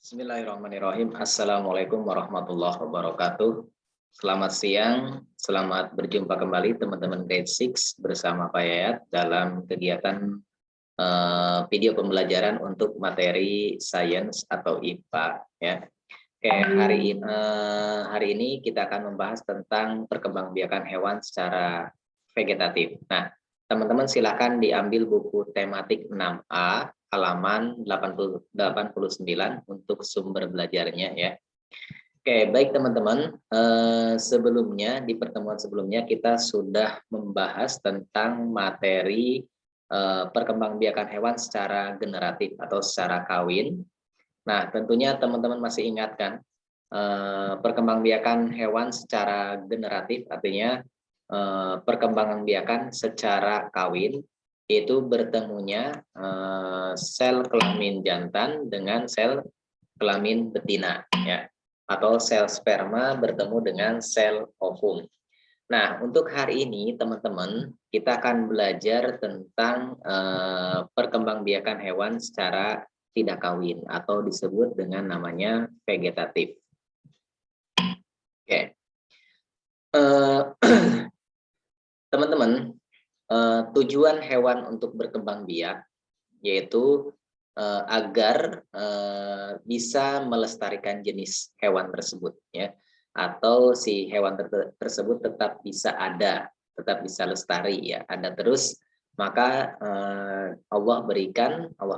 Bismillahirrahmanirrahim. Assalamualaikum warahmatullahi wabarakatuh. Selamat siang, selamat berjumpa kembali teman-teman grade 6 bersama Pak Yayat dalam kegiatan video pembelajaran untuk materi sains atau IPA ya. Oke, hari ini kita akan membahas tentang perkembangbiakan hewan secara vegetatif. Nah, teman-teman silakan diambil buku tematik 6A halaman 89 untuk sumber belajarnya ya. Oke, baik teman-teman. Sebelumnya di pertemuan sebelumnya kita sudah membahas tentang materi perkembangbiakan hewan secara generatif atau secara kawin. Nah, tentunya teman-teman masih ingat kan perkembangbiakan hewan secara generatif artinya perkembangbiakan secara kawin itu bertemunya sel kelamin jantan dengan sel kelamin betina ya, atau sel sperma bertemu dengan sel ovum. Nah, untuk hari ini teman-teman kita akan belajar tentang perkembangbiakan hewan secara tidak kawin atau disebut dengan namanya vegetatif. Oke. Teman-teman, tujuan hewan untuk berkembang biak yaitu agar bisa melestarikan jenis hewan tersebut ya, atau si hewan tersebut tetap bisa ada, tetap bisa lestari ya, ada terus, maka Allah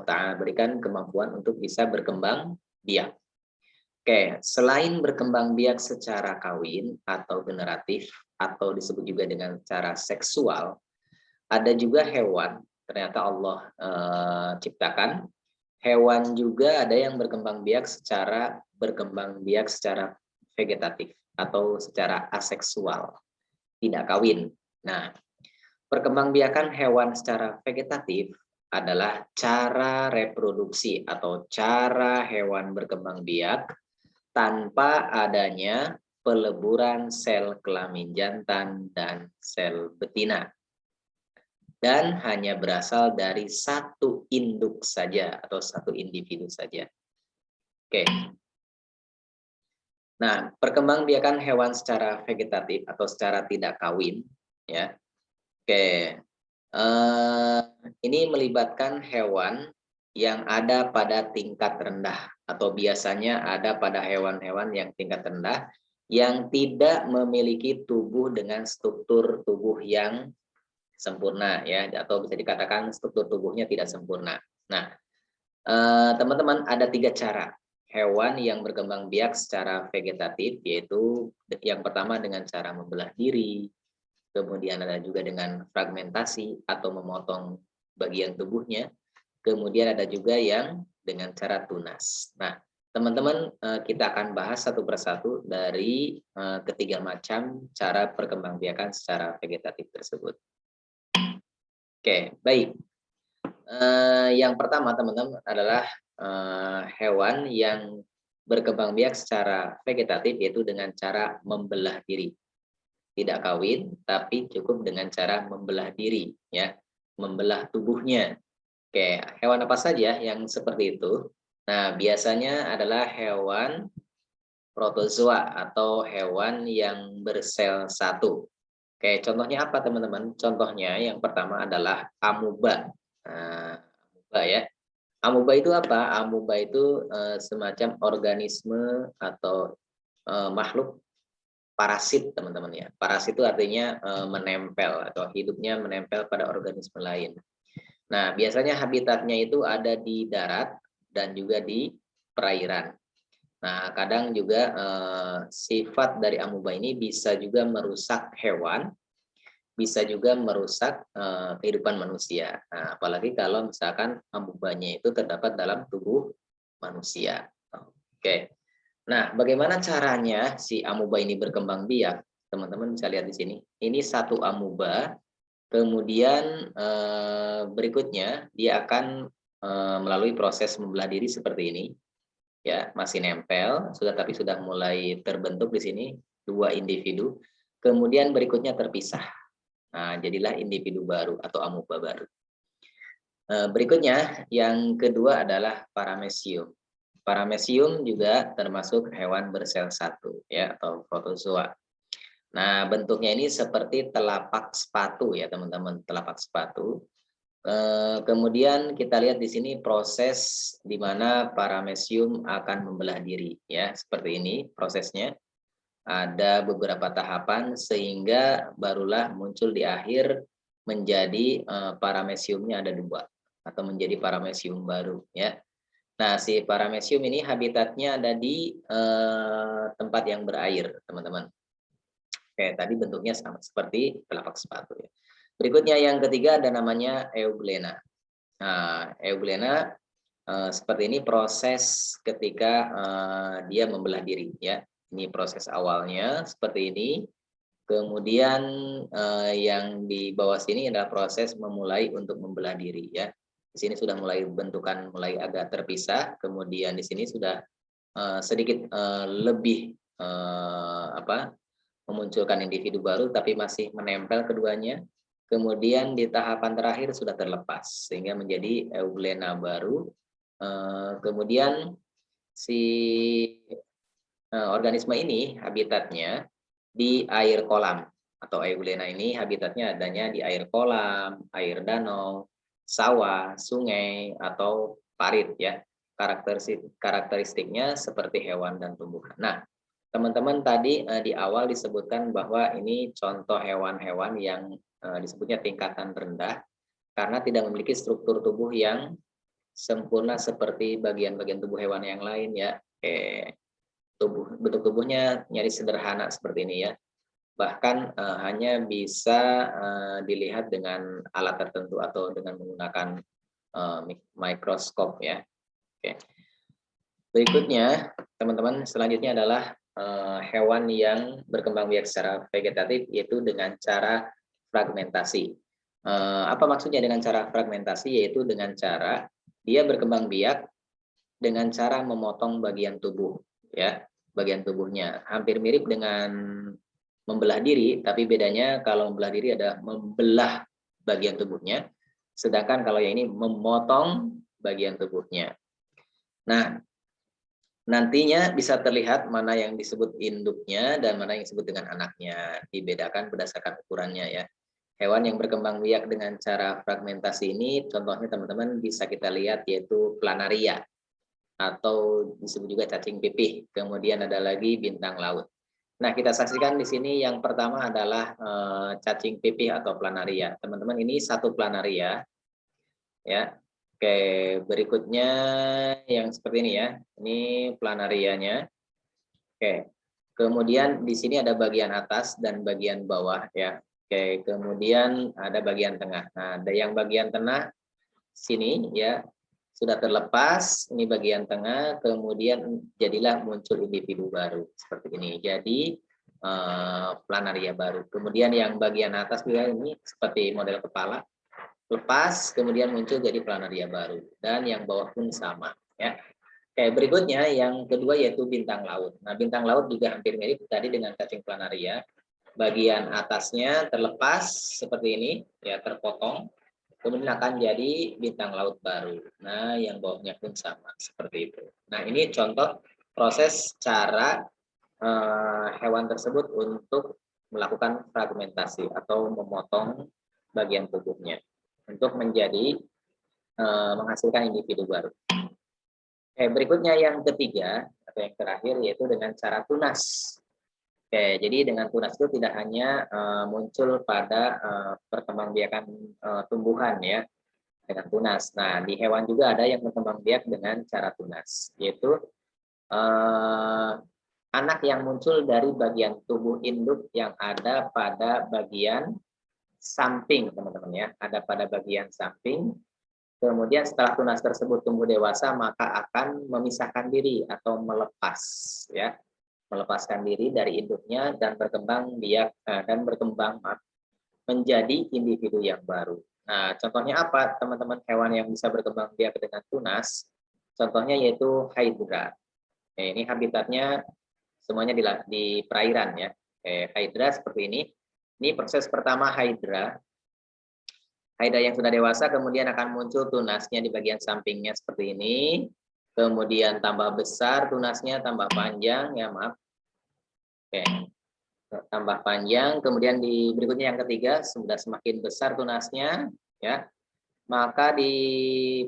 Ta'ala berikan kemampuan untuk bisa berkembang biak. Oke, selain berkembang biak secara kawin atau generatif atau disebut juga dengan cara seksual, ada juga hewan ternyata Allah ciptakan hewan juga ada yang berkembang biak secara vegetatif atau secara aseksual, tidak kawin. Nah, perkembangbiakan hewan secara vegetatif adalah cara reproduksi atau cara hewan berkembang biak tanpa adanya peleburan sel kelamin jantan dan sel betina, dan hanya berasal dari satu induk saja atau satu individu saja. Oke. Nah, perkembangbiakan hewan secara vegetatif atau secara tidak kawin ya. Oke. Ini melibatkan hewan yang ada pada tingkat rendah atau biasanya ada pada hewan-hewan yang tingkat rendah yang tidak memiliki tubuh dengan struktur tubuh yang sempurna ya, atau bisa dikatakan struktur tubuhnya tidak sempurna. Nah, teman-teman ada 3 cara hewan yang berkembang biak secara vegetatif, yaitu yang pertama dengan cara membelah diri, kemudian ada juga dengan fragmentasi atau memotong bagian tubuhnya, kemudian ada juga yang dengan cara tunas. Nah, teman-teman kita akan bahas satu persatu dari ketiga macam cara perkembangbiakan secara vegetatif tersebut. Oke, baik. Yang pertama teman-teman adalah hewan yang berkembang biak secara vegetatif, yaitu dengan cara membelah diri. Tidak kawin, tapi cukup dengan cara membelah diri, ya, membelah tubuhnya. Oke, hewan apa saja yang seperti itu? Nah, biasanya adalah hewan protozoa atau hewan yang bersel satu. Oke, contohnya apa teman-teman? Contohnya yang pertama adalah amuba. Nah, amuba ya. Amuba itu apa? Amuba itu semacam organisme atau makhluk parasit teman-teman ya. Parasit itu artinya menempel atau hidupnya menempel pada organisme lain. Nah, biasanya habitatnya itu ada di darat dan juga di perairan. Nah, kadang juga sifat dari amuba ini bisa juga merusak hewan, bisa juga merusak kehidupan manusia. Nah, apalagi kalau misalkan amubanya itu terdapat dalam tubuh manusia. Oke. Nah, bagaimana caranya si amuba ini berkembang biak? Teman-teman bisa lihat di sini. Ini satu amuba. Kemudian berikutnya dia akan melalui proses membelah diri seperti ini. Ya, masih nempel, tapi sudah mulai terbentuk di sini 2 individu. Kemudian berikutnya terpisah. Nah, jadilah individu baru atau amuba baru. Berikutnya, yang kedua adalah paramecium. Paramecium juga termasuk hewan bersel satu ya atau protozoa. Nah, bentuknya ini seperti telapak sepatu ya teman-teman, telapak sepatu. Kemudian kita lihat di sini proses di mana paramecium akan membelah diri ya, seperti ini prosesnya. Ada beberapa tahapan sehingga barulah muncul di akhir menjadi parameciumnya ada 2 atau menjadi paramecium baru ya. Nah, si paramecium ini habitatnya ada di tempat yang berair, teman-teman. Oke, tadi bentuknya sama seperti telapak sepatu ya. Berikutnya yang ketiga ada namanya euglena. Nah, euglena seperti ini proses ketika dia membelah diri ya. Ini proses awalnya seperti ini. Kemudian yang di bawah sini adalah proses memulai untuk membelah diri ya. Di sini sudah mulai bentukan mulai agak terpisah. Kemudian di sini sudah sedikit lebih memunculkan individu baru, tapi masih menempel keduanya. Kemudian di tahapan terakhir sudah terlepas sehingga menjadi euglena baru. Kemudian si organisme ini habitatnya di air kolam atau euglena ini habitatnya adanya di air kolam, air danau, sawah, sungai atau parit ya. Karakteristiknya seperti hewan dan tumbuhan. Nah, teman-teman tadi di awal disebutkan bahwa ini contoh hewan-hewan yang disebutnya tingkatan rendah karena tidak memiliki struktur tubuh yang sempurna seperti bagian-bagian tubuh hewan yang lain ya. Bentuk tubuhnya nyaris sederhana seperti ini ya. Bahkan hanya bisa dilihat dengan alat tertentu atau dengan menggunakan mikroskop ya. Oke. Berikutnya, teman-teman, selanjutnya adalah hewan yang berkembang biak secara vegetatif, yaitu dengan cara fragmentasi. Apa maksudnya dengan cara fragmentasi? Yaitu dengan cara dia berkembang biak dengan cara memotong bagian tubuh, ya, bagian tubuhnya. Hampir mirip dengan membelah diri, tapi bedanya kalau membelah diri adalah membelah bagian tubuhnya, sedangkan kalau yang ini memotong bagian tubuhnya. Nah, nantinya bisa terlihat mana yang disebut induknya dan mana yang disebut dengan anaknya. Dibedakan berdasarkan ukurannya ya. Hewan yang berkembang biak dengan cara fragmentasi ini contohnya teman-teman bisa kita lihat yaitu planaria atau disebut juga cacing pipih. Kemudian ada lagi bintang laut. Nah, kita saksikan di sini yang pertama adalah cacing pipih atau planaria. Teman-teman ini satu planaria ya. Oke, berikutnya yang seperti ini ya. Ini planarianya. Oke. Kemudian di sini ada bagian atas dan bagian bawah ya. Oke, kemudian ada bagian tengah. Nah, ada yang bagian tengah sini ya sudah terlepas, ini bagian tengah, kemudian jadilah muncul individu baru seperti ini. Jadi planaria baru. Kemudian yang bagian atas juga ini seperti model kepala lepas, kemudian muncul jadi planaria baru, dan yang bawah pun sama ya. Oke, berikutnya yang kedua yaitu bintang laut. Nah, bintang laut juga hampir mirip tadi dengan cacing planaria. Bagian atasnya terlepas seperti ini ya, terpotong, kemudian akan jadi bintang laut baru. Nah, yang bawahnya pun sama seperti itu. Nah, ini contoh proses cara hewan tersebut untuk melakukan fragmentasi atau memotong bagian tubuhnya untuk menjadi menghasilkan individu baru. Berikutnya yang ketiga atau yang terakhir yaitu dengan cara tunas. Jadi dengan tunas itu tidak hanya muncul pada perkembangbiakan tumbuhan ya dengan tunas. Nah, di hewan juga ada yang berkembang biak dengan cara tunas, yaitu anak yang muncul dari bagian tubuh induk yang ada pada bagian samping, teman-teman ya, ada pada bagian samping. Kemudian setelah tunas tersebut tumbuh dewasa, maka akan memisahkan diri atau melepas, ya, melepaskan diri dari induknya dan berkembang biak menjadi individu yang baru. Nah, contohnya apa, teman-teman hewan yang bisa berkembang biak dengan tunas? Contohnya yaitu hydra. Ini habitatnya semuanya di perairan ya. Hydra seperti ini. Ini proses pertama hydra. Hydra yang sudah dewasa kemudian akan muncul tunasnya di bagian sampingnya seperti ini. kemudian tambah besar tunasnya, tambah panjang, ya maaf. Oke, tambah panjang, kemudian di berikutnya yang ketiga, sudah semakin besar tunasnya, ya, maka di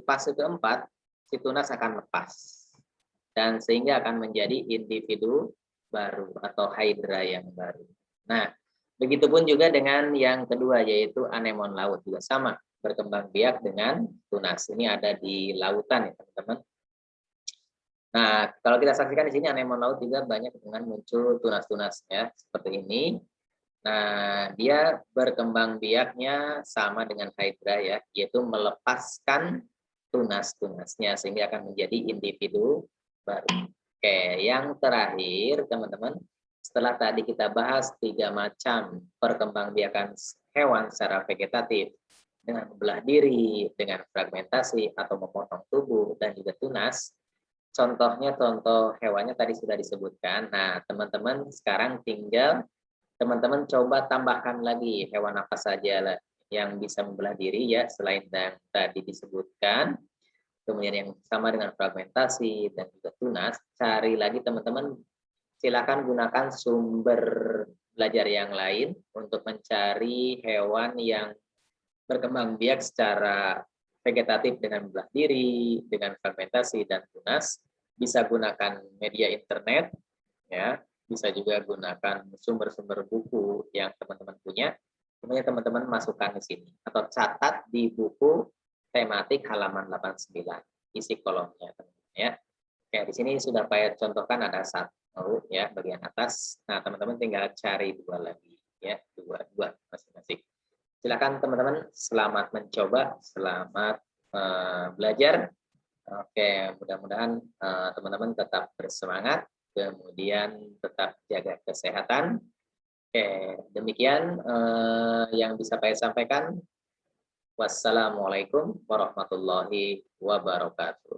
fase keempat, si tunas akan lepas. Dan sehingga akan menjadi individu baru atau hydra yang baru. Nah, begitupun juga dengan yang kedua, yaitu anemon laut, juga sama, berkembang biak dengan tunas. Ini ada di lautan ya teman-teman. Nah, kalau kita saksikan di sini anemon laut juga banyak dengan muncul tunas-tunas ya, seperti ini. Nah, dia berkembang biaknya sama dengan hydra ya, yaitu melepaskan tunas-tunasnya sehingga akan menjadi individu baru. Oke, yang terakhir teman-teman, setelah tadi kita bahas 3 macam perkembangbiakan hewan secara vegetatif dengan membelah diri, dengan fragmentasi atau memotong tubuh dan juga tunas. Contohnya contoh hewannya tadi sudah disebutkan. Nah, teman-teman sekarang tinggal teman-teman coba tambahkan lagi hewan apa saja yang bisa membelah diri ya selain yang tadi disebutkan. Kemudian yang sama dengan fragmentasi dan juga tunas, cari lagi teman-teman, silakan gunakan sumber belajar yang lain untuk mencari hewan yang berkembang biak secara vegetatif dengan membelah diri, dengan fragmentasi dan tunas. Bisa gunakan media internet, ya, bisa juga gunakan sumber-sumber buku yang teman-teman punya. Kemudian teman-teman masukkan di sini atau catat di buku tematik halaman 89 isi kolomnya teman-teman ya. Oke, di sini sudah saya contohkan ada satu ya bagian atas. Nah, teman-teman tinggal cari dua lagi ya, dua masing-masing. Silakan teman-teman, selamat mencoba, selamat belajar. Oke, mudah-mudahan teman-teman tetap bersemangat, kemudian tetap jaga kesehatan. Oke, demikian yang bisa saya sampaikan. Wassalamualaikum warahmatullahi wabarakatuh.